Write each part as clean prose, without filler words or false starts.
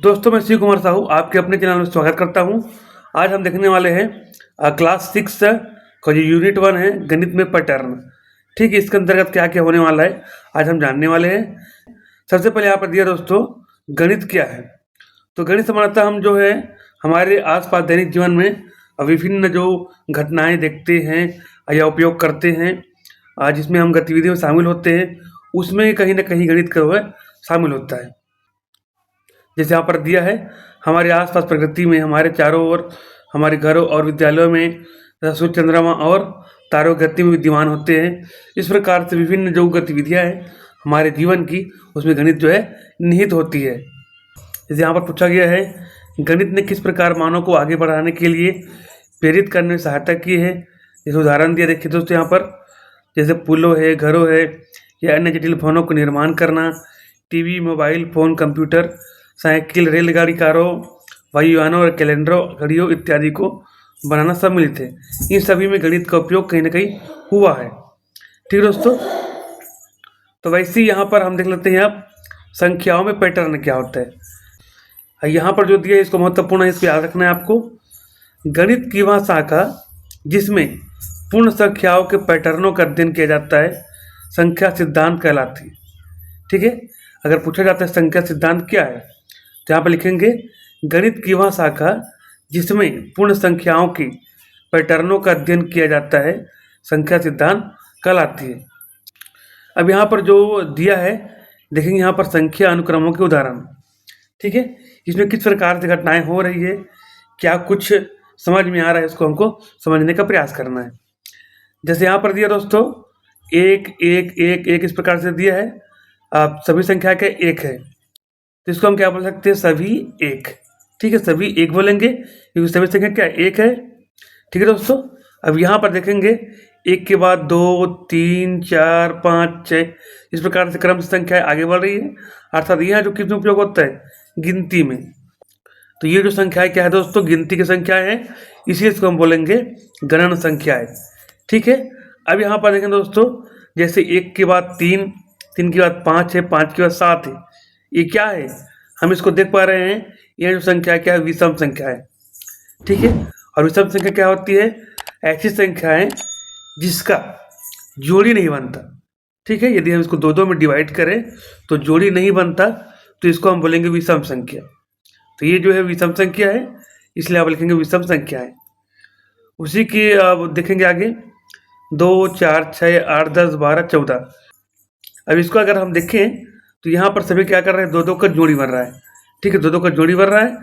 दोस्तों, मैं शिव कुमार साहू आपके अपने चैनल में स्वागत करता हूं। आज हम देखने वाले हैं क्लास 6 का जो यूनिट 1 है गणित में पैटर्न। ठीक है, इसके अंतर्गत क्या क्या होने वाला है आज हम जानने वाले हैं। सबसे पहले यहाँ पर दिया दोस्तों, गणित क्या है। तो गणित सामान्यतः हम जो है हमारे आसपास दैनिक जीवन में विभिन्न जो घटनाएं देखते हैं या उपयोग करते हैं, जिसमें हम गतिविधियों में शामिल होते हैं, उसमें कहीं ना कहीं गणित का वह शामिल होता है। जैसे यहाँ पर दिया है, हमारे आसपास प्रकृति में हमारे चारों ओर हमारे घरों और विद्यालयों में सूर्य, चंद्रमा और तारों की गति में विद्यमान होते हैं। इस प्रकार से विभिन्न जो गतिविधियाँ हैं हमारे जीवन की, उसमें गणित जो है निहित होती है। जैसे यहाँ पर पूछा गया है, गणित ने किस प्रकार मानव को आगे बढ़ाने के लिए प्रेरित करने में सहायता की है। जैसे उदाहरण दिया, देखिए दोस्तों यहाँ पर, जैसे पुलों है, घरों है या अन्य जटिल भवनों को निर्माण करना, TV, mobile phone, computer, cycle, रेलगाड़ी, कारों, वायुयानों और कैलेंडरों, घड़ियों इत्यादि को बनाना सम्मिलित है। इन सभी में गणित का उपयोग कहीं ना कहीं हुआ है। ठीक है दोस्तों, तो वैसे ही यहाँ पर हम देख लेते हैं अब संख्याओं में पैटर्न क्या होता है। यहाँ पर जो दिया है इसको महत्वपूर्ण है, इसको याद रखना है आपको। गणित की वह शाखा जिसमें पूर्ण संख्याओं के पैटर्नों का अध्ययन किया जाता है संख्या सिद्धांत कहलाती है। ठीक है, अगर पूछा जाता है संख्या सिद्धांत क्या है, तो यहाँ पर लिखेंगे गणित की वह शाखा जिसमें पूर्ण संख्याओं की पैटर्नों का अध्ययन किया जाता है संख्या सिद्धांत कहलाती है। अब यहाँ पर जो दिया है देखेंगे, यहाँ पर संख्या अनुक्रमों के उदाहरण। ठीक है, इसमें किस प्रकार से घटनाएं हो रही है, क्या कुछ समझ में आ रहा है, इसको हमको समझने का प्रयास करना है। जैसे यहाँ पर दिया दोस्तों, एक एक एक एक इस प्रकार से दिया है। आप सभी संख्या के एक है, तो इसको हम क्या बोल सकते हैं, सभी एक। ठीक है, सभी एक बोलेंगे क्योंकि सभी संख्या क्या एक है। ठीक है दोस्तों, अब यहाँ पर देखेंगे एक के बाद 2 3 4 5 6 इस प्रकार से क्रम से संख्याएं आगे बढ़ रही है। अर्थात यहाँ जो किस में उपयोग होता है, गिनती में। तो ये जो संख्याएं क्या है दोस्तों, गिनती की संख्याएं हैं, इसलिए इसको हम बोलेंगे गणन संख्याएं। ठीक है, अब यहाँ पर देखें दोस्तों, जैसे 1 के बाद 3, 3 के बाद 5 है, 5 के बाद 7 है। ये क्या है, हम इसको देख पा रहे हैं, यह जो संख्या क्या है, विषम संख्या है। ठीक है, और विषम संख्या क्या होती है, ऐसी संख्या है जिसका जोड़ी नहीं बनता। ठीक है, यदि हम इसको दो दो में डिवाइड करें तो जोड़ी नहीं बनता, तो इसको हम बोलेंगे विषम संख्या। तो ये जो है विषम संख्या है, इसलिए आप लिखेंगे विषम संख्या है। उसी की अब देखेंगे आगे, 2 4 6 8 10 12 14। अब इसको अगर हम देखें तो यहाँ पर सभी क्या कर रहे हैं, दो दो का जोड़ी बन रहा है। ठीक है, दो दो का जोड़ी बन रहा है,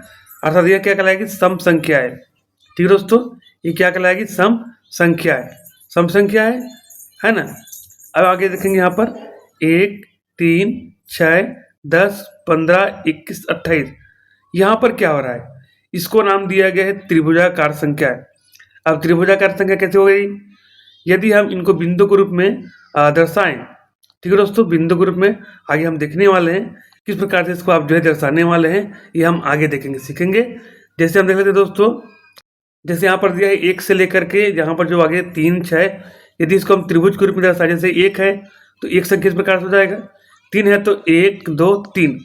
अर्थात यह क्या कहलाएगी, सम संख्या है। ठीक है दोस्तों, ये क्या कहलाएगी, सम संख्या है, सम संख्या है ना। अब आगे देखेंगे यहाँ पर 1 3 6 10 15 21 28। यहाँ पर क्या हो रहा है, इसको नाम दिया गया है त्रिभुजाकार संख्या है। अब त्रिभुजाकार संख्या कैसे हो गई, यदि हम इनको बिंदु के रूप में दर्शाएं। ठीक है दोस्तों, बिंदु के रूप में आगे हम देखने वाले हैं किस प्रकार से इसको आप जो है दर्शाने वाले हैं, ये हम आगे देखेंगे सीखेंगे। जैसे हम देख लेते हैं दोस्तों, जैसे यहाँ पर दिया है 1 से लेकर के जहाँ पर जो आगे 3 6, यदि इसको हम त्रिभुज के रूप में दर्शाएं, जैसे 1 है तो एक संख्या इस प्रकार से हो जाएगा, 3 है तो 1 2 3।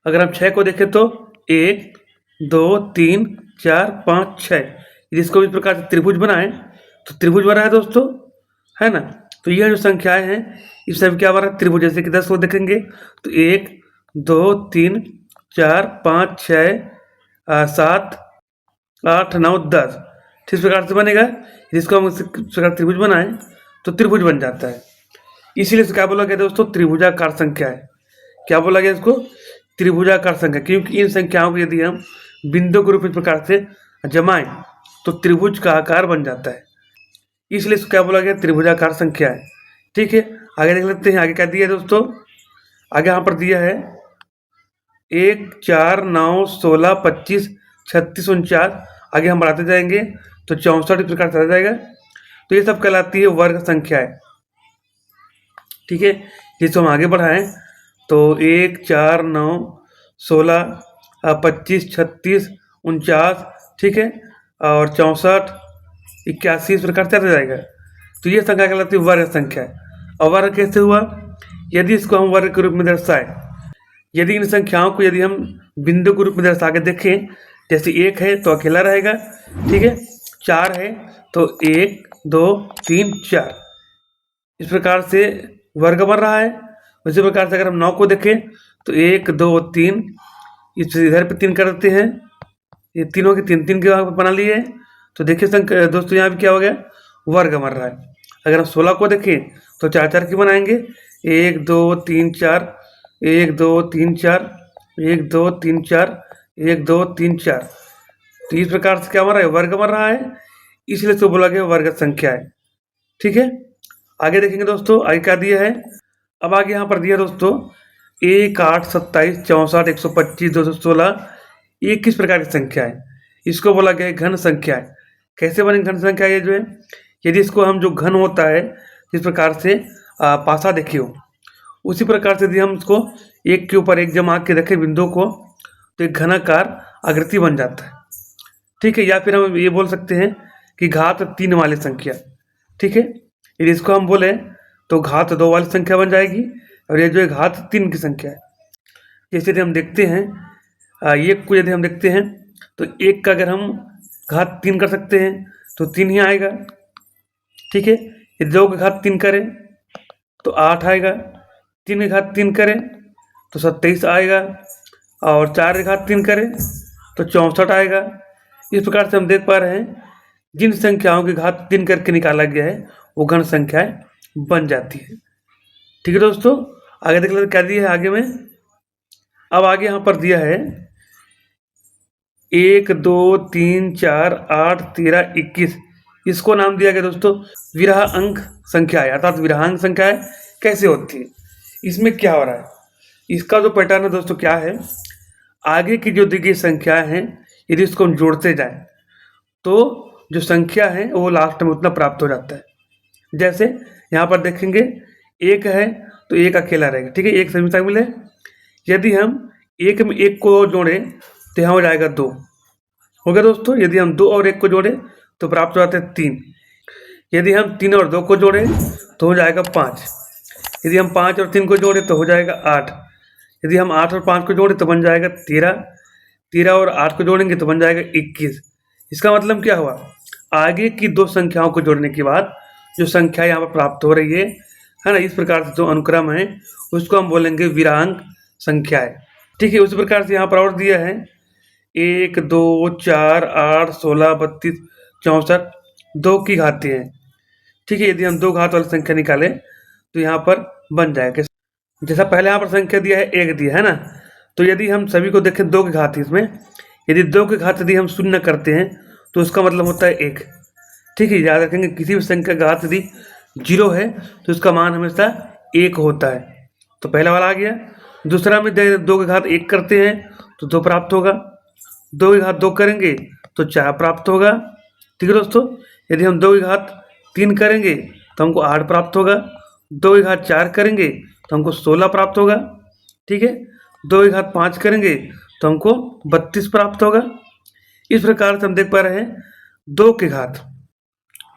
अगर हम 6 को देखें तो 1 2 3 4 5 6, जिसको इस प्रकार से त्रिभुज बनाए तो त्रिभुज बना है दोस्तों, है ना। तो यह जो संख्याएं हैं इस सब क्या बना है, त्रिभुज। जैसे कि 10 को देखेंगे तो 1 2 3 4 5 6 7 8 9 10, इस प्रकार से बनेगा। जिसको हम इस प्रकार त्रिभुज बनाएं तो त्रिभुज बन जाता है, इसीलिए इसको क्या बोला गया दोस्तों, त्रिभुजाकार संख्या है। क्या बोला गया इसको, त्रिभुजाकार संख्या, क्योंकि इन संख्याओं को यदि हम बिंदु के रूप में इस प्रकार से जमाएं तो त्रिभुज का आकार बन जाता है, इसलिए इसको क्या बोला गया, त्रिभुजाकार संख्या है। ठीक है, आगे देख लेते हैं, आगे क्या दिया है दोस्तों। आगे यहाँ पर दिया है 1 4 9 16 25 36 49। आगे हम बढ़ाते जाएंगे तो 64 इस प्रकार से आ जाएगा। तो ये सब कहलाती है वर्ग संख्या है। ठीक है, जिसको हम आगे बढ़ाएं तो 1 4 9 16 25 36 49, ठीक है, और 64 81 इस प्रकार से आ जाएगा। तो ये संख्या कहलाती है वर्ग संख्या है। और वर्ग कैसे हुआ, यदि इसको हम वर्ग के रूप में दर्शाएं, यदि इन संख्याओं को यदि हम बिंदु के रूप में दर्शा के देखें, जैसे 1 है तो अकेला रहेगा, ठीक है, 4 है तो 1 2 3 4, इस प्रकार से वर्ग बन रहा है। उसी प्रकार से अगर हम 9 को देखें तो 1 2 3, इस इधर पे 3 कर देते हैं, ये तीनों के 3 3 के बना लिए। तो देखिए दोस्तों यहाँ पे क्या हो गया, वर्ग बन रहा है। अगर हम 16 को देखें तो 4 4 की बनाएंगे, 1 2 3 4, 1 2 3 4, 1 2 3 4, 1 2 3 4। तो इस प्रकार से क्या बन रहा है, वर्ग बन रहा है, इसलिए तो बोला गया वर्ग संख्या है। ठीक है, आगे देखेंगे दोस्तों, आगे क्या दिया है। अब आगे यहाँ पर दिया दोस्तों 1 8 27 64 125 216, ये किस प्रकार की संख्या है, इसको बोला गया है घन संख्या है। कैसे बने घन संख्या, ये जो है यदि इसको हम जो घन होता है जिस प्रकार से पासा देखे हो, उसी प्रकार से यदि हम इसको एक के ऊपर एक जमा के रखें बिंदु को, तो एक घनाकार आकृति बन जाता है। ठीक है, या फिर हम ये बोल सकते हैं कि घात 3 वाली संख्या। ठीक है, यदि इसको हम बोले तो घात 2 वाली संख्या बन जाएगी, और ये जो है घात 3 की संख्या है। जैसे यदि हम देखते हैं एक को यदि हम देखते हैं तो एक का अगर हम घात 3 कर सकते हैं तो 3 ही आएगा। ठीक है, यदि 2 का घात 3 करें तो 8 आएगा, 3 का घात 3 करें तो 27 आएगा, और 4 का घात 3 करें तो 64 आएगा। इस प्रकार से हम देख पा रहे हैं जिन संख्याओं की घात 3 करके निकाला गया है वो घन संख्याएं बन जाती है। ठीक है दोस्तों, आगे देख लेते क्या दिया है आगे में। अब आगे यहाँ पर दिया है 1 2 3 4 8 13 21, इसको नाम दिया गया दोस्तों विराहांक संख्याएं, अर्थात विराहांक संख्याएं कैसे होती है, इसमें क्या हो रहा है, इसका जो पैटर्न है दोस्तों क्या है, आगे की जो दी गई संख्याएं हैं यदि इसको हम जोड़ते जाएं तो जो संख्या है वो लास्ट में उतना प्राप्त हो जाता है। जैसे यहाँ पर देखेंगे 1 है तो 1 अकेला रहेगा, ठीक है, 1 सभी शामिल है। यदि हम 1 में 1 को जोड़ें तो यहाँ हो जाएगा 2, हो गया दोस्तों। यदि हम 2 और 1 को जोड़ें तो प्राप्त हो जाता है 3। यदि हम 3 और 2 को जोड़ें तो हो जाएगा 5। यदि हम 5 और 3 को जोड़ें तो हो जाएगा 8। यदि हम 8 और 5 को जोड़ें तो बन जाएगा 13। 13 और 8 को जोड़ेंगे तो बन जाएगा 21। इसका मतलब क्या हुआ, आगे की 2 संख्याओं को जोड़ने के बाद जो संख्या यहाँ पर प्राप्त हो रही है ना, इस प्रकार से जो अनुक्रम है उसको हम बोलेंगे विराहांक संख्याएं। ठीक है, उसी प्रकार से यहाँ पर और दिया है 1 2 4 8 16 32 64, 2 की घातें हैं। ठीक है, यदि हम 2 घात वाली संख्या निकालें तो यहाँ पर बन जाएगा, जैसा पहले यहाँ पर संख्या दिया है 1 दिया है ना, तो यदि हम सभी को देखें 2 की घात, इसमें यदि 2 की घात यदि हम शून्य करते हैं तो उसका मतलब होता है 1। ठीक है, याद रखेंगे किसी भी संख्या का घात यदि 0 है तो उसका मान हमेशा 1 होता है। तो पहला वाला आ गया। दूसरा में 2 की घात 1 करते हैं तो 2 प्राप्त होगा, 2 की घात 2 करेंगे तो 4 प्राप्त होगा। ठीक है दोस्तों, यदि हम 2 की घात 3 करेंगे तो हमको 8 प्राप्त होगा, 2 की घात 4 करेंगे तो हमको 16 प्राप्त होगा। ठीक है, 2 की घात 5 करेंगे तो हमको 32 प्राप्त होगा। इस प्रकार से हम देख पा रहे हैं 2 की घात।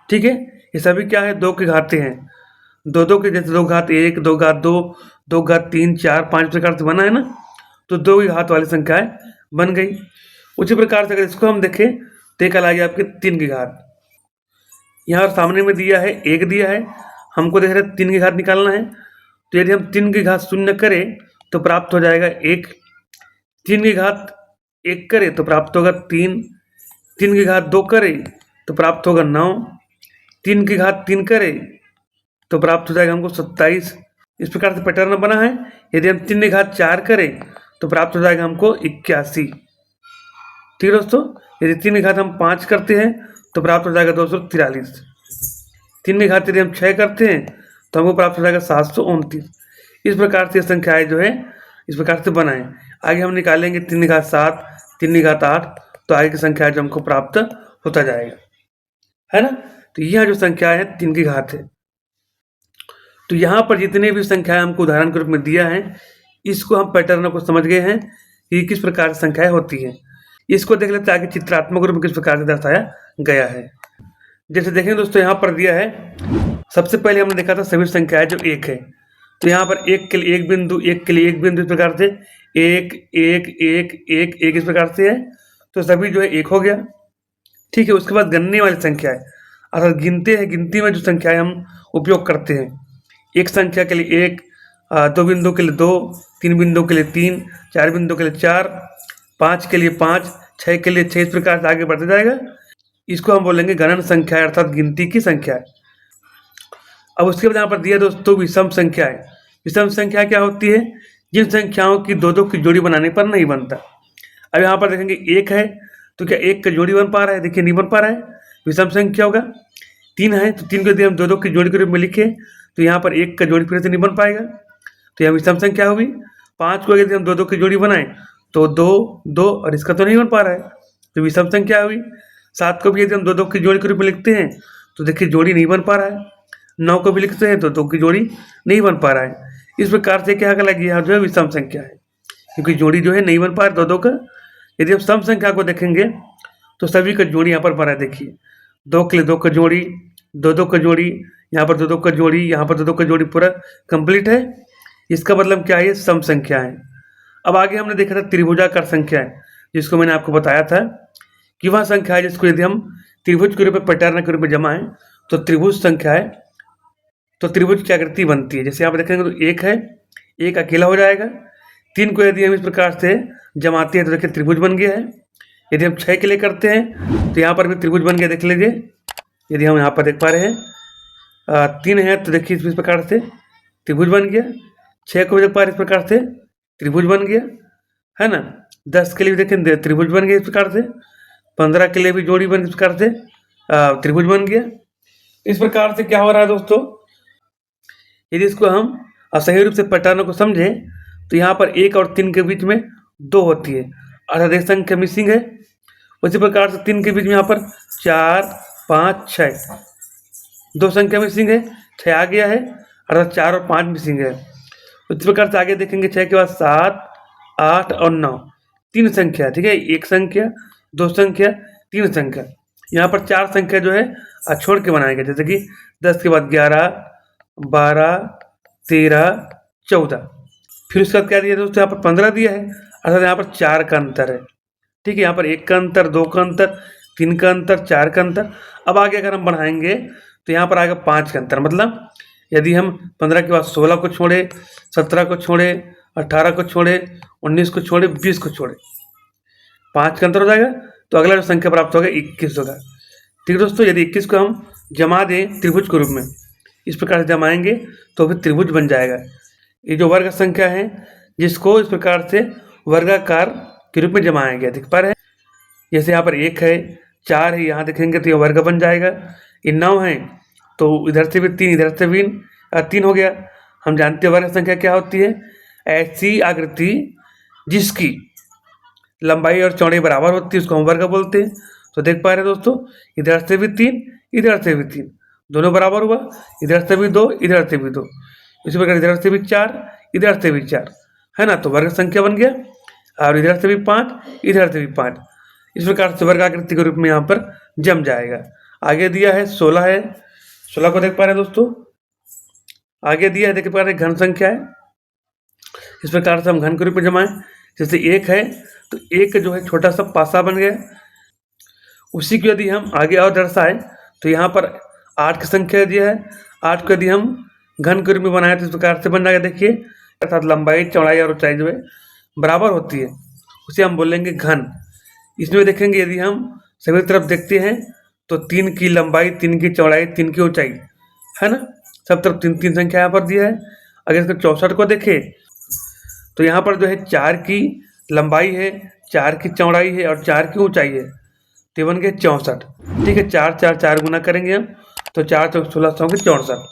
ठीक है, ये सभी क्या है, 2 की घातें हैं। 2 के जैसे 2 घात 1 2 घात 2 2 घात 3 4 5 प्रकार से बना है ना, तो 2 की घात वाली संख्याएं बन गई। उसी प्रकार से अगर इसको हम देखें तो एक आ गया आपके 3 की घात। यहाँ सामने में दिया है 1 दिया है, हमको देख रहे 3 की घात निकालना है। तो यदि हम 3 की घात शून्य करें तो प्राप्त हो जाएगा 1। 3 की घात 1 करें तो प्राप्त होगा 3। 3 की घात 2 करें तो प्राप्त होगा 9। 3 की घात 3 करें तो प्राप्त हो जाएगा हमको 27। इस प्रकार से पैटर्न बना है। यदि हम 3 की घात 4 करें तो प्राप्त हो जाएगा हमको 81। ठीक है दोस्तों, यदि 3 की घात हम 5 करते हैं तो प्राप्त हो जाएगा 243। 3 की घात यदि हम 6 करते हैं तो हमको प्राप्त हो जाएगा 729। इस प्रकार से संख्याएं जो है इस प्रकार से बनाएं। आगे हम निकालेंगे 3 की घात 7 3 की घात 8, तो आगे की संख्या जो हमको प्राप्त होता जाएगा, है ना। तो यह जो संख्या है 3 की घात है। तो यहाँ पर जितने भी संख्याएं हमको उदाहरण के रूप में दिया है, इसको हम पैटर्न को समझ गए हैं कि किस प्रकार से संख्याएं होती हैं। इसको देख लेते हैं आगे चित्रात्मक रूप में किस प्रकार से दर्शाया गया है। जैसे देखेंगे दोस्तों, यहाँ पर दिया है, सबसे पहले हमने देखा था सभी संख्याएं जो 1 है, तो यहाँ पर 1 के लिए 1 बिंदु 1 के लिए 1 बिंदु, इस प्रकार से एक एक एक एक एक इस प्रकार से है, तो सभी जो है एक हो गया। ठीक है, उसके बाद गणने वाली संख्या है, अर्थात गिनते हैं, गिनती में जो संख्याएं हम उपयोग करते हैं, एक संख्या के लिए एक, दो बिंदु के लिए दो, तीन बिंदु के लिए तीन, चार बिंदु के लिए चार, पाँच के लिए पाँच, छः के लिए छः, इस प्रकार से आगे बढ़ते जाएगा। इसको हम बोलेंगे गणन संख्या अर्थात गिनती की संख्या है। अब उसके बाद यहाँ पर दिया दोस्तों विषम संख्या है। विषम संख्या क्या होती है? जिन संख्याओं की दो दो की जोड़ी बनाने पर नहीं बनता। अब यहाँ पर देखेंगे एक है, तो क्या एक का जोड़ी बन पा रहा है? देखिए नहीं बन पा रहा है, विषम संख्या होगा। तीन है, तो तीन को यदि हम दो दो की जोड़ी के रूप में लिखे तो यहाँ पर एक का जोड़ी फिर से नहीं बन पाएगा, तो यह विषम संख्या होगी। पाँच को यदि हम दो दो की जोड़ी बनाएं तो दो दो, और इसका तो नहीं बन पा रहा है, तो विषम संख्या होगी। सात को भी यदि हम दो दो की जोड़ी के रूप में लिखते हैं तो देखिए जोड़ी नहीं बन पा रहा है। नौ को भी लिखते हैं तो दो की जोड़ी नहीं बन पा रहा है। इस प्रकार से क्या लगी, यहाँ जो है विषम संख्या है, क्योंकि जोड़ी जो है नहीं बन पा रहा दो दो का। यदि हम सम संख्या को देखेंगे तो सभी का जोड़ी यहाँ पर बना है। देखिए दो के लिए दो का जोड़ी, दो दो का जोड़ी, यहाँ पर दो दो का जोड़ी, यहाँ पर दो दो का जोड़ी, पूरा कंप्लीट है। इसका मतलब क्या है? ये सम संख्या है। अब आगे हमने देखा था त्रिभुजाकार संख्या है, जिसको मैंने आपको बताया था कि वह संख्या है जिसको यदि हम त्रिभुज के रूप में पैटर्न के रूप में जमाएं तो त्रिभुज संख्या है, तो त्रिभुज की आकृति बनती है। जैसे यहाँ पर देखेंगे तो एक है, एक अकेला हो जाएगा। तीन को यदि हम इस प्रकार से जमाते हैं तो देखिए त्रिभुज बन गया है। यदि हम छः के लिए करते हैं तो यहाँ पर भी त्रिभुज बन गया, देख लीजिए। यदि हम यहाँ पर देख पा रहे हैं तीन है तो देखिए इस प्रकार से त्रिभुज बन गया। छः को भी देख पा रहे इस प्रकार से त्रिभुज बन गया, है ना। 10 के लिए भी देखें त्रिभुज बन गया इस प्रकार से। 15 के लिए भी जोड़ी बन इस प्रकार से त्रिभुज बन गया। इस प्रकार से क्या हो रहा है दोस्तों, यदि इसको हम सही रूप से पैटर्न को समझें तो यहाँ पर एक और तीन के बीच में दो होती है, अर्थात एक संख्या मिसिंग है। उसी प्रकार से तीन के बीच में यहाँ पर 4 5 6 दो संख्या मिसिंग है, 6 आ गया है, अर्थात 4 और 5 मिसिंग है। उसी प्रकार से आगे देखेंगे 6 के बाद 7 8 और 9 तीन संख्या, ठीक है। एक संख्या, दो संख्या, तीन संख्या। यहाँ पर चार संख्या जो है छोड़ के बनाएंगे, जैसे कि 10 के बाद 11 12 13 14। फिर उसके बाद क्या दिया दोस्तों, यहाँ पर 15 दिया है, अर्थात यहाँ पर 4 का अंतर है, ठीक है। यहाँ पर 1 का अंतर, 2 का अंतर, 3 का अंतर, 4 का अंतर। अब आगे अगर हम बढ़ाएंगे तो यहाँ पर आएगा 5 का अंतर। मतलब यदि हम 15 के बाद 16 को छोड़े, 17 को छोड़े, 18 को छोड़े, 19 को छोड़े, 20 को छोड़े, 5 का अंतर हो जाएगा, तो अगला जो संख्या प्राप्त होगा 21 होगा, ठीक है दोस्तों। यदि 21 को हम जमा दें त्रिभुज के रूप में, इस प्रकार से जमाएंगे तो फिर त्रिभुज बन जाएगा। ये जो वर्ग संख्या है जिसको इस प्रकार से वर्गाकार के रूप में जमाया गया, देख पा रहे हैं। जैसे यहाँ पर 1 है, 4 है, यहाँ देखेंगे तो ये वर्ग बन जाएगा। ये 9 है तो इधर से भी 3, इधर से भी 3 हो गया। हम जानते हैं वर्ग संख्या क्या होती है, ऐसी आकृति जिसकी लंबाई और चौड़ाई बराबर होती है उसको हम वर्ग बोलते हैं। तो देख पा रहे हैं दोस्तों, इधर से भी 3, इधर से भी 3, दोनों बराबर हुआ। इधर से भी 2, इधर से भी 2, इसी प्रकार इधर से भी 4, इधर से भी 4, है ना। तो वर्ग संख्या बन गया। और इधर से भी 5, इधर से भी 5, इस प्रकार से वर्गाकृति के रूप में यहाँ पर जम जाएगा। आगे दिया है 16 है, 16 को देख पा रहे हैं दोस्तों। आगे दिया है, देख पा रहे हैं घन संख्या है, इस प्रकार से हम घन के रूप में जमाएं। जैसे 1 है तो 1 जो है छोटा सा पासा बन गया। उसी को यदि हम आगे और दर्शाएं तो यहाँ पर 8 की संख्या दिया है, 8 को यदि हम घन के रूप में बनाए तो इस प्रकार से बन जाएगा। देखिए अर्थात लंबाई, चौड़ाई और ऊंचाई जो है बराबर होती है, उसे हम बोलेंगे घन। इसमें देखेंगे यदि हम सभी तरफ देखते हैं तो 3 की लंबाई, 3 की चौड़ाई, 3 की ऊंचाई, है ना। सब तरफ 3 संख्या यहाँ पर दिया है। अगर इसको 64 को देखें तो यहाँ पर जो है 4 की लंबाई है, 4 की चौड़ाई है और 4 की ऊंचाई है, तो बन गए 64, ठीक है। 4 4 4 गुना करेंगे हम तो 4 चौक 16 चौके 64।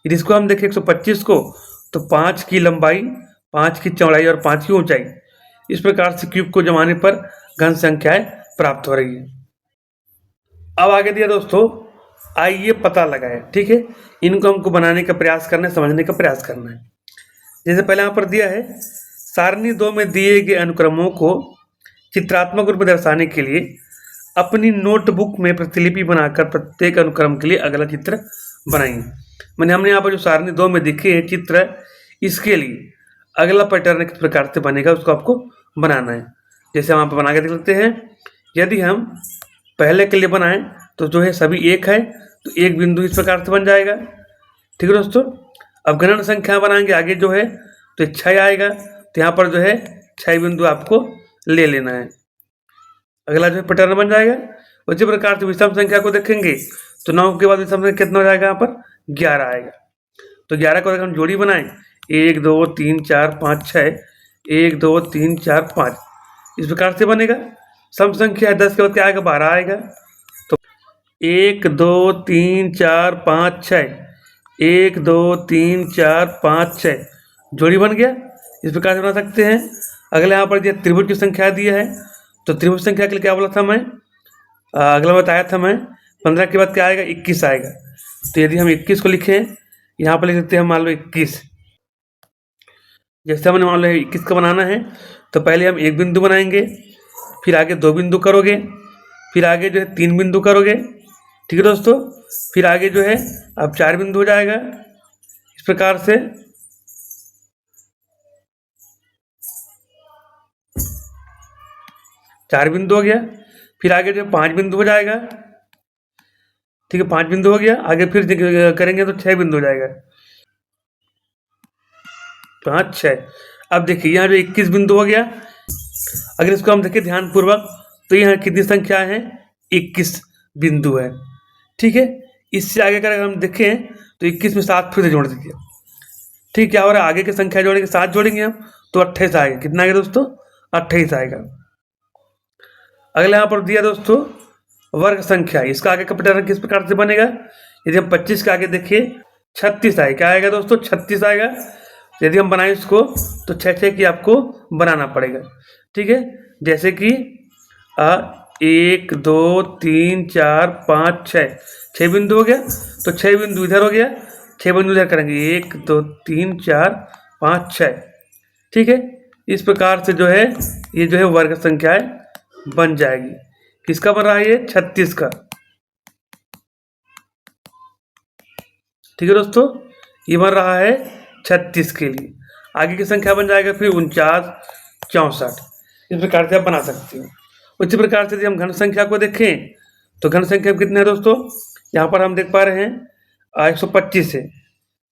यदि इसको हम देखें 125 को तो 5 की लंबाई, 5 की चौड़ाई और 5 की ऊंचाई, इस प्रकार से क्यूब को जमाने पर घन संख्याएं प्राप्त हो रही है। अब आगे दिया दोस्तों, आइए पता लगाएं, ठीक है। इनको हमको बनाने का प्रयास करना है, समझने का प्रयास करना है। जैसे पहले यहाँ पर दिया है, सारणी 2 में दिए गए अनुक्रमों को चित्रात्मक रूप में दर्शाने के लिए अपनी नोटबुक में प्रतिलिपि बनाकर प्रत्येक अनुक्रम के लिए अगला चित्र बनाइए। मैंने हमने यहाँ पर जो सारणी 2 में दिखे हैं चित्र, इसके लिए अगला पैटर्न किस प्रकार से बनेगा उसको आपको बनाना है। जैसे हम यहाँ पर बना के देख लेते हैं। यदि हम पहले के लिए बनाएं तो जो है सभी एक है, तो एक बिंदु इस प्रकार से बन जाएगा। ठीक है दोस्तों। अब गणन संख्या बनाएंगे आगे जो है तो 6 आएगा, तो यहाँ पर जो है 6 बिंदु आपको ले लेना है। अगला जो है पैटर्न बन जाएगा। उसी प्रकार से विषम संख्या को देखेंगे तो 9 के बाद विषम संख्या कितना हो जाएगा, यहाँ पर 11 आएगा। तो 11 को अगर हम जोड़ी बनाएं 1 2 3 4 5 6, 1 2 3 4 5 इस प्रकार से बनेगा। सम संख्या है 10 के बाद क्या आएगा, 12 आएगा। तो 1 2 3 4 5 6, 1 2 3 4 5 6 जोड़ी बन गया। इस प्रकार से बना सकते हैं। अगले यहाँ पर जो त्रिभुज की संख्या दी है, तो त्रिभुज संख्या के लिए क्या बोला था मैं, अगला बताया था मैं 15 के बाद क्या आएगा, 21 आएगा। तो यदि हम 21 को लिखें, यहाँ पर लिख देते हैं मान लो 21। जैसे हमने मान लो 21 का बनाना है तो पहले हम एक बिंदु बनाएंगे, फिर आगे 2 बिंदु करोगे, फिर आगे जो है 3 बिंदु करोगे। ठीक है दोस्तों। फिर आगे जो है अब 4 बिंदु हो जाएगा। इस प्रकार से 4 बिंदु हो गया। फिर आगे जो 5 बिंदु हो जाएगा। ठीक है, 5 बिंदु हो गया। आगे फिर करेंगे तो 6 बिंदु हो जाएगा, 5 6। अब देखिए यहाँ जो 21 बिंदु हो गया। अगर इसको हम देखें ध्यानपूर्वक तो यहाँ कितनी संख्या है, 21 बिंदु है। ठीक है। इससे आगे अगर हम देखें तो 21 में 7 फिर से जोड़ दीजिए। ठीक, क्या हो रहा है, आगे की संख्या जोड़ेंगे, 7 जोड़ेंगे हम तो 28 आएगा। कितना आएगा दोस्तों, 28 आएगा। अगला यहाँ पर दिया दोस्तों वर्ग संख्या। इसका आगे का पैटर्न किस प्रकार से बनेगा, यदि हम 25 के आगे देखिए 36 आएगा। क्या आएगा दोस्तों, 36 आएगा। यदि हम बनाएं इसको तो 6 की आपको बनाना पड़ेगा। ठीक है। जैसे कि 1 2 3 4 5 6 बिंदु हो गया, तो 6 बिंदु इधर हो गया, 6 बिंदु इधर करेंगे, 1 2 3 4 5 6। ठीक है। इस प्रकार से जो है ये जो है वर्ग संख्याएं बन जाएगी। किसका बन रहा है, ये 36 का। ठीक है दोस्तों, ये बन रहा है 36 के लिए। आगे की संख्या बन जाएगा फिर 49 64। इस प्रकार से आप बना सकते हो। उसी प्रकार से यदि हम घन संख्या को देखें तो घन संख्या कितने हैं दोस्तों, यहाँ पर हम देख पा रहे हैं 125 है।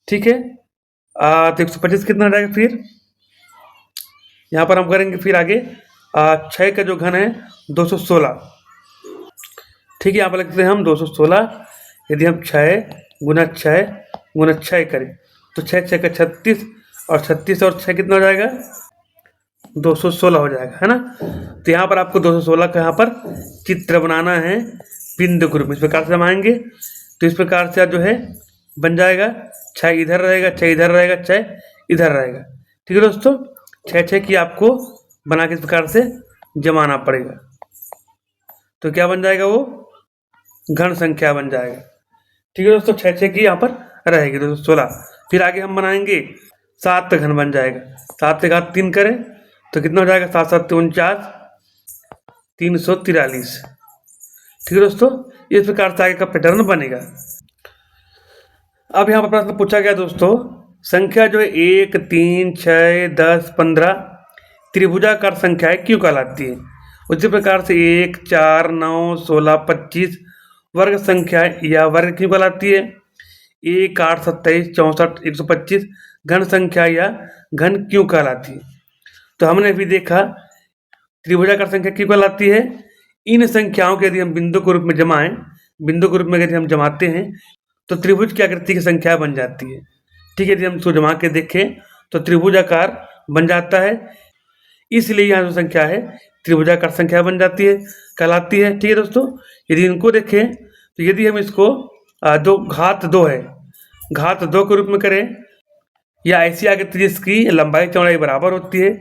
ठीक है। तो 125 कितना जाएगा, फिर यहाँ पर हम करेंगे फिर आगे 6 का जो घन है 216। ठीक है। यहाँ पर लिखते हैं हम 216। यदि हम 6 गुना 6 गुना 6 करें तो 6 6 का 36, और 36 और 6 कितना हो जाएगा, 216 हो जाएगा, है ना। तो यहाँ पर आपको 216 का यहाँ पर चित्र बनाना है बिंदु ग्रुप। इस प्रकार से हम आएंगे तो इस प्रकार से जो है बन जाएगा। 6 इधर रहेगा, 6 इधर रहेगा, 6 इधर रहेगा। ठीक है दोस्तों। 6 6 की आपको बना के इस प्रकार से जमाना पड़ेगा, तो क्या बन जाएगा, वो घन संख्या बन जाएगा। ठीक है दोस्तों। 6 6 की यहाँ पर रहेगी 216। फिर आगे हम बनाएंगे 7 का घन बन जाएगा। 7 से घात 3 करें तो कितना हो जाएगा, 7 7 49 343। ठीक है दोस्तों। इस प्रकार से आगे का पैटर्न बनेगा। अब यहाँ पर प्रश्न पूछा गया दोस्तों, संख्या जो है 1 3 6 10 15 त्रिभुजाकार संख्याएं क्यों कहलाती है। उसी प्रकार से 1 4 9 16 25 वर्ग संख्याएं या वर्ग क्यों कहलाती है। 1 8 27 64 125 घन संख्या या घन क्यों कहलाती है। तो हमने अभी देखा त्रिभुजाकार संख्या क्यों कहलाती है। इन संख्याओं के यदि हम बिंदु के रूप में जमाएं, बिंदु के रूप में यदि हम जमाते हैं तो त्रिभुज की आकृति की संख्या बन जाती है। ठीक है। यदि हम इसको जमा के देखें तो त्रिभुजाकार बन जाता है, इसलिए यहाँ जो संख्या है त्रिभुजाकार संख्या बन जाती है, कहलाती है। ठीक है दोस्तों। यदि इनको देखें तो यदि हम इसको घात 2 है, घात 2 के रूप में करें, या ऐसी आकृति जिसकी लंबाई चौड़ाई बराबर होती है,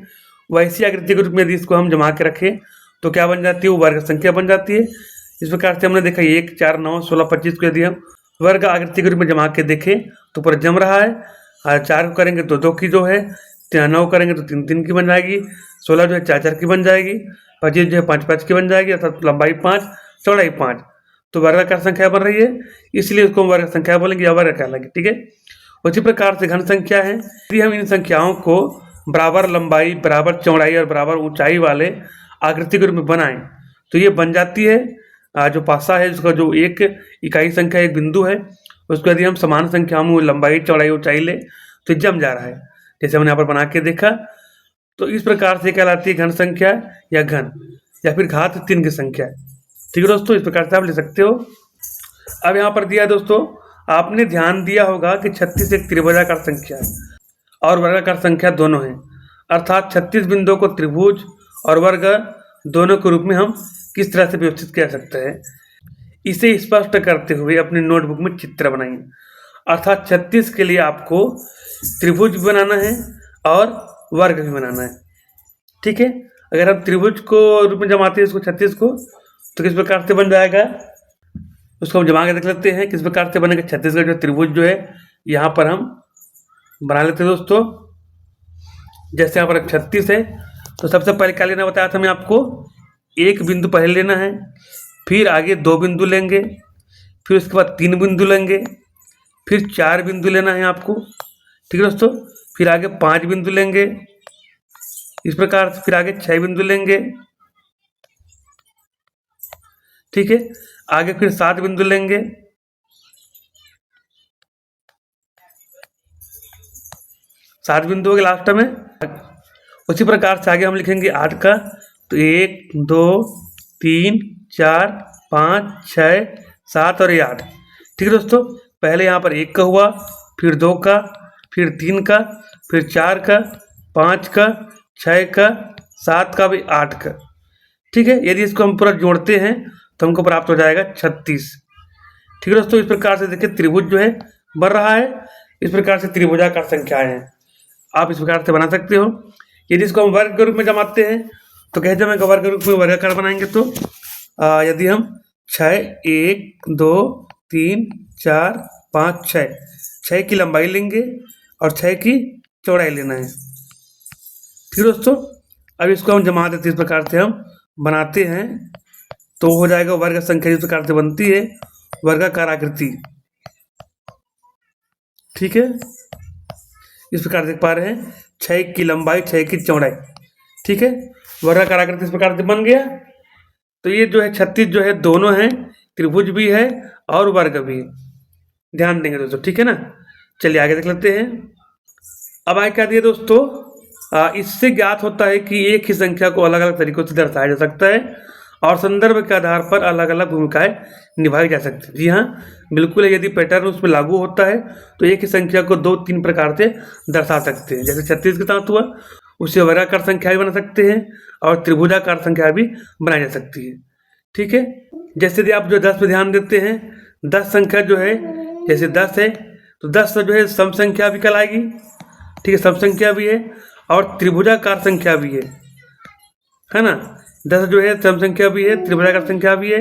वैसी आकृति के रूप में यदि इसको हम जमा के रखें तो क्या बन जाती है, वो वर्ग संख्या बन जाती है। इस प्रकार से हमने देखा 1 4 9 16 25 को यदि हम वर्ग आकृति के रूप में जमा के देखें तो पूरा जम रहा है। 4 को करेंगे तो 2 की जो है, 9 करेंगे तो 3 3 की बन जाएगी, 16 जो है 4 4 की बन जाएगी, 25 जो है 5 5 की बन जाएगी, अर्थात लंबाई 5 चौड़ाई 5। तो वर्गाकार संख्या बन रही है, इसलिए उसको हम वर्ग संख्या बोलेंगे या वर्ग कहलाएंगे। ठीक है। उसी प्रकार से घन संख्या है। यदि हम इन संख्याओं को बराबर लंबाई, बराबर चौड़ाई और बराबर ऊंचाई वाले आकृति के रूप में बनाएं तो ये बन जाती है जो पासा है उसका जो एक इकाई संख्या एक बिंदु है उसको यदि हम समान संख्याओं में लंबाई चौड़ाई ऊंचाई ले तो ये जम जा रहा है। जैसे हमने यहाँ पर बना के देखा तो इस प्रकार से कहलाती है घन संख्या या घन या फिर घात 3 की संख्या। ठीक है दोस्तों, इस प्रकार से आप ले सकते हो। अब यहाँ पर दिया है दोस्तों, आपने ध्यान दिया होगा कि 36 एक त्रिभुजाकार संख्या है और वर्गाकार संख्या दोनों है, अर्थात 36 बिंदुओं को त्रिभुज और वर्ग दोनों के रूप में हम किस तरह से व्यवस्थित कर सकते हैं, इसे स्पष्ट करते हुए अपनी नोटबुक में चित्र बनाइए। अर्थात 36 के लिए आपको त्रिभुज भी बनाना है और वर्ग भी बनाना है। ठीक है, अगर हम त्रिभुज को रूप में जमाते हैं इसको 36 को तो किस प्रकार से बन जाएगा, उसको हम जमा के देख लेते हैं किस प्रकार से बनेगा। 36 का जो त्रिभुज जो है यहाँ पर हम बना लेते हैं दोस्तों। जैसे यहाँ पर 36 है तो सबसे पहले क्या लेना बताया था मैं आपको, एक बिंदु पहले लेना है, फिर आगे 2 बिंदु लेंगे, फिर उसके बाद 3 बिंदु लेंगे, फिर 4 बिंदु लेना है आपको। ठीक है दोस्तों, फिर आगे 5 बिंदु लेंगे, इस प्रकार से फिर आगे 6 बिंदु लेंगे। ठीक है, आगे फिर 7 बिंदु लेंगे, 7 बिंदु हो गए लास्ट में। उसी प्रकार से आगे हम लिखेंगे 8 का, तो 1 2 3 4 5 6 7 और ये 8। ठीक है दोस्तों, पहले यहाँ पर 1 का हुआ, फिर 2 का, फिर 3 का, फिर 4 का, 5 का, 6 का, 7 का, भी 8 का। ठीक है, यदि इसको हम पूरा जोड़ते हैं तो हमको प्राप्त हो जाएगा 36। ठीक है दोस्तों, इस प्रकार से देखिए त्रिभुज जो है बन रहा है। इस प्रकार से त्रिभुजाकार संख्याएं हैं, आप इस प्रकार से बना सकते हो। यदि इसको हम वर्ग के रूप में जमाते हैं तो कैसे हम वर्ग के रूप में वर्गाकार बनाएंगे, तो यदि हम 6 1 2 3 4 5 6 की लंबाई लेंगे और 6 की चौड़ाई लेना है। ठीक है दोस्तों, अब इसको हम जमा देते इस प्रकार से हम बनाते हैं तो हो जाएगा वर्ग संख्या इस प्रकार से बनती है, वर्गाकार आकृति। ठीक है, इस प्रकार देख पा रहे हैं 6 की लंबाई 6 की चौड़ाई। ठीक है, वर्गाकार आकृति इस प्रकार से बन गया। तो ये जो है 36 जो है दोनों हैं, त्रिभुज भी है और वर्ग भी है, ध्यान देंगे दोस्तों। ठीक है ना, चलिए आगे देख लेते हैं। अब आगे क्या दिया दोस्तों, इससे ज्ञात होता है कि एक ही संख्या को अलग अलग तरीकों से दर्शाया जा सकता है और संदर्भ के आधार पर अलग अलग भूमिकाएं निभाई जा सकती है। जी हाँ, बिल्कुल है, यदि पैटर्न उसमें लागू होता है तो एक ही संख्या को 2-3 प्रकार से दर्शा सकते हैं। जैसे 36 के साथ हुआ, उसे वर्गाकार संख्या भी बना सकते हैं और त्रिभुजाकार संख्या भी बनाई जा सकती है। ठीक है, जैसे यदि आप जो 10 पे ध्यान देते हैं, 10 संख्या जो है, जैसे 10 है तो 10 जो है सम संख्या भी कहलाएगी। ठीक है, सम संख्या भी है और त्रिभुजाकार संख्या भी है ना। 10 जो है सम संख्या भी है, त्रिभुजाकार संख्या भी है।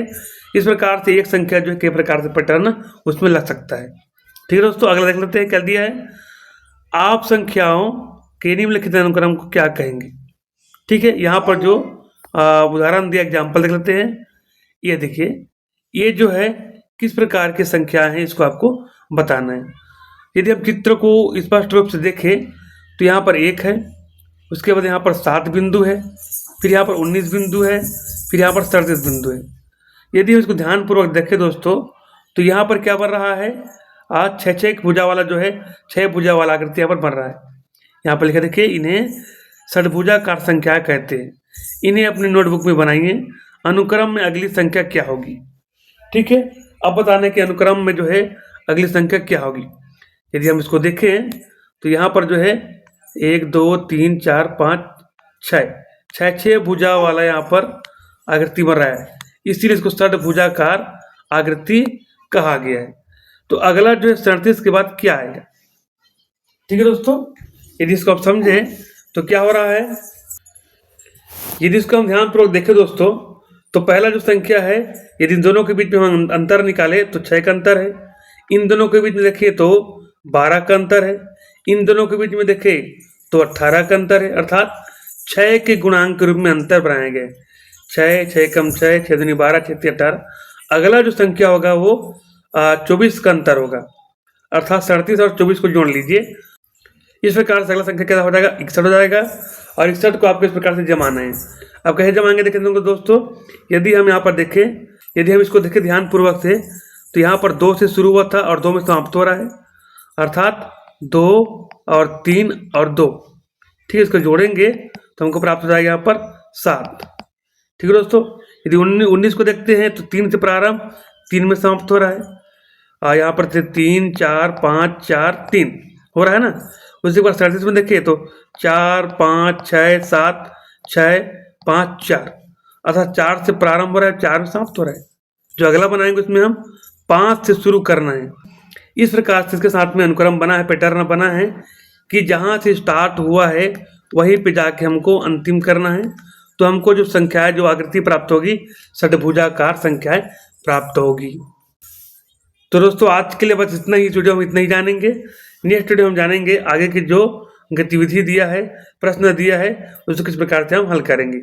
इस प्रकार से एक संख्या जो है कई प्रकार से पैटर्न उसमें लग सकता है। ठीक है दोस्तों, अगला देख लेते हैं क्या दिया है। आप संख्याओं के निम्नलिखित अनुक्रम को क्या कहेंगे। ठीक है, यहाँ पर जो उदाहरण दिया, एग्जाम्पल देख लेते हैं। ये देखिए, ये जो है किस प्रकार की संख्या है इसको आपको बताना है। यदि हम चित्र को स्पष्ट रूप से देखें तो यहाँ पर 1 है, उसके बाद यहाँ पर 7 बिंदु है, फिर यहाँ पर 19 बिंदु है, फिर यहाँ पर 37 बिंदु है। यदि हम इसको ध्यानपूर्वक देखें दोस्तों तो यहाँ पर क्या बन रहा है, आज 6 भुजा वाला जो है 6 भुजा वाला आकृति यहाँ पर बन रहा है। यहाँ पर लिखा देखिए, इन्हें षड्भुजाकार संख्या कहते हैं। इन्हें अपनी नोटबुक में बनाइए, अनुक्रम में अगली संख्या क्या होगी। ठीक है, अब बताने के अनुक्रम में जो है अगली संख्या क्या होगी। यदि हम इसको देखें तो यहाँ पर जो है 1 2 3 4 5 6 भुजा वाला यहाँ पर आकृति बन रहा है, इसीलिए इसको षड्भुजाकार आकृति कहा गया है। तो अगला जो है 37 के बाद क्या आएगा। ठीक है दोस्तों, यदि इसको आप समझे तो क्या हो रहा है, यदि इसको हम ध्यानपूर्वक देखें दोस्तों तो पहला जो संख्या है, यदि इन दोनों के बीच में हम अंतर निकाले तो 6 का अंतर है। इन दोनों के बीच में देखें तो 12 का अंतर है। इन दोनों के बीच में देखें तो 18 का अंतर है, अर्थात 6 के गुणांक के रूप में अंतर बनाए गए। 6 कम 6 6 दूनी 12 6 3 18। अगला जो संख्या होगा वो 24 का अंतर होगा, अर्थात 37 और 24 को जोड़ लीजिए। इस प्रकार से अगला संख्या क्या हो जाएगा, 61 हो जाएगा। और 61 को आपको इस प्रकार से जमाना है। अब कैसे जमाएंगे देखें दोस्तों, यदि हम यहाँ पर देखें, यदि हम इसको देखें ध्यानपूर्वक से, तो यहाँ पर 2 से शुरू हुआ था और 2 में समाप्त हो रहा है, अर्थात 2 और 3 और 2। ठीक है, इसको जोड़ेंगे तो हमको प्राप्त हो जाएगा यहाँ पर 7। ठीक है दोस्तों, यदि 19 को देखते हैं तो 3 से प्रारंभ, 3 में समाप्त हो रहा है, और यहाँ पर 3 4 5 4 3 हो रहा है ना। उसी के बाद 37 में देखिए तो 4 5 6 7 6 5 4, अर्थात 4 से प्रारंभ हो रहा है, 4 में समाप्त हो रहा है। जो अगला बनाएंगे उसमें हम 5 से शुरू करना है। इस प्रकार से इसके साथ में अनुक्रम बना है, पैटर्न बना है कि जहाँ से स्टार्ट हुआ है वहीं पे जाके हमको अंतिम करना है। तो हमको जो संख्याएं, जो आकृति प्राप्त होगी, षटभुजाकार संख्याएं प्राप्त होगी। तो दोस्तों आज के लिए बस इतना ही, वीडियो हम इतना ही जानेंगे। नेक्स्ट वीडियो हम जानेंगे आगे की जो गतिविधि दिया है, प्रश्न दिया है, उसको किस प्रकार से हम हल करेंगे।